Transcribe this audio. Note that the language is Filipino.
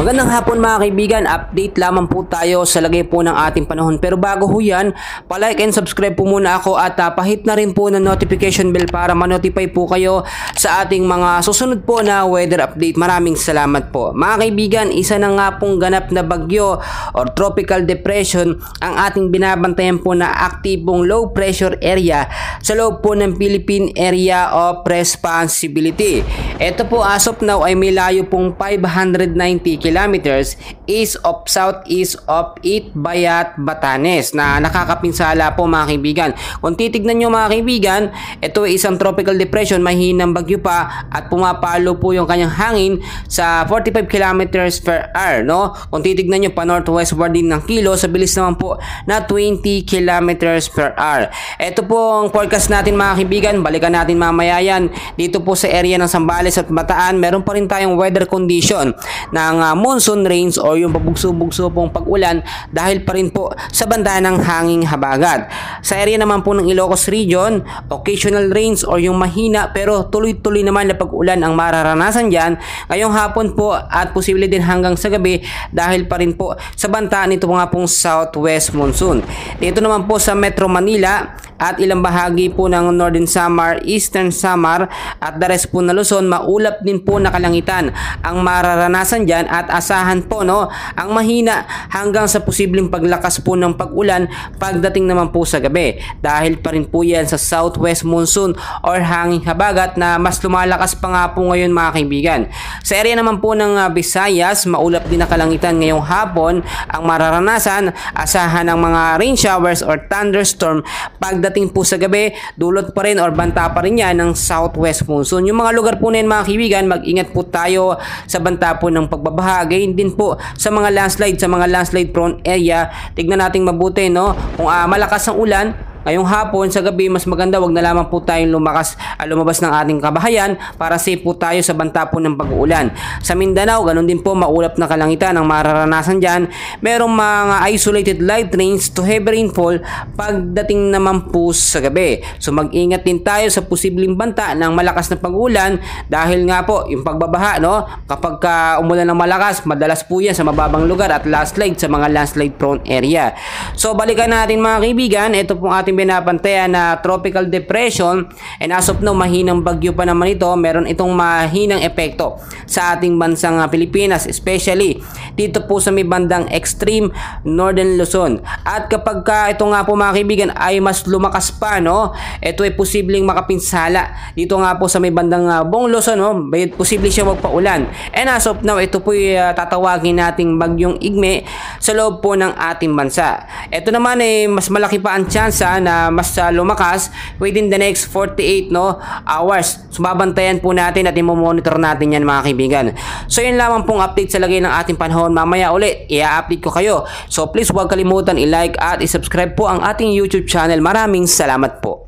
Magandang hapon mga kaibigan, update lamang po tayo sa lagay po ng ating panahon. Pero bago ho yan, palike and subscribe po muna ako at pahit na rin po ng notification bell para ma-notify po kayo sa ating mga susunod po na weather update. Maraming salamat po. Mga kaibigan, isa na nga pong ganap na bagyo or tropical depression ang ating binabantayan po na aktibong low pressure area sa loob po ng Philippine Area of Responsibility. Ito po as of now ay may layo pong 590 kilometers east of southeast of Itbayat, Batanes na nakakapinsala po mga kaibigan. Kung titignan nyo mga kaibigan, ito ay isang tropical depression, mahinang bagyo pa at pumapalo po yung kanyang hangin sa 45 kilometers per hour, no? Kung titignan nyo pa northwestward din ng kilo sa bilis naman po na 20 kilometers per hour. Ito po ang forecast natin mga kaibigan, balikan natin mamaya yan. Dito po sa area ng Zambales at Bataan, meron pa rin tayong weather condition ng monsoon rains o yung pabugso-bugso pong pag-ulan dahil pa rin po sa banda ng hanging habagat. Sa area naman po ng Ilocos Region, occasional rains o yung mahina pero tuloy-tuloy naman na pag-ulan ang mararanasan dyan ngayong hapon po at posible din hanggang sa gabi dahil pa rin po sa banta nito nga pong southwest monsoon. Dito naman po sa Metro Manila at ilang bahagi po ng Northern Samar, Eastern Samar at the rest po na Luzon, maulap din po na kalangitan ang mararanasan dyan at asahan po ang mahina hanggang sa posibleng paglakas po ng pag-ulan pagdating naman po sa gabi dahil pa rin po yan sa southwest monsoon or hanging habagat na mas lumalakas pa nga po ngayon mga kaibigan. Sa area naman po ng Visayas, maulap din na kalangitan ngayong hapon ang mararanasan, asahan ng mga rain showers or thunderstorm pagdating po sa gabi, dulot pa rin or banta pa rin yan ng southwest monsoon. Yung mga lugar po na yun mga kaibigan, mag-ingat po tayo sa banta po ng pagbabaha. Gayon din po sa mga landslide prone area. Tignan natin mabuti kung malakas ang ulan ngayong hapon, sa gabi mas maganda wag na lamang po tayong lumabas ng ating kabahayan para safe po tayo sa banta po ng pag-uulan. Sa Mindanao, ganun din po, maulap na kalangitan ang mararanasan dyan. Merong mga isolated light rains to heavy rainfall pagdating naman po sa gabi. So mag-ingat din tayo sa posibleng banta ng malakas na pag-uulan dahil nga po yung pagbabaha kapag umulan ng malakas, madalas po yan sa mababang lugar at landslide sa mga landslide prone area. So balikan natin mga kaibigan, ito pong ating binabantayan na tropical depression and as of now mahinang bagyo pa naman ito. Meron itong mahinang epekto sa ating bansang Pilipinas, especially dito po sa may bandang extreme northern Luzon. At kapag ito nga po mga kaibigan ay mas lumakas pa, ito ay posibleng makapinsala dito nga po sa may bandang buong Luzon, posible siya magpaulan. And as of now, ito po tatawagin nating bagyong Igme sa loob po ng ating bansa. Ito naman ay mas malaki pa ang tsansa na mas lumakas within the next 48 hours. Sumabantayan po natin at i-monitor natin yan mga kaibigan. So yun lamang pong update sa lagay ng ating panahon. Mamaya ulit i-update ko kayo. So please huwag kalimutan i-like at i-subscribe po ang ating YouTube channel. Maraming salamat po.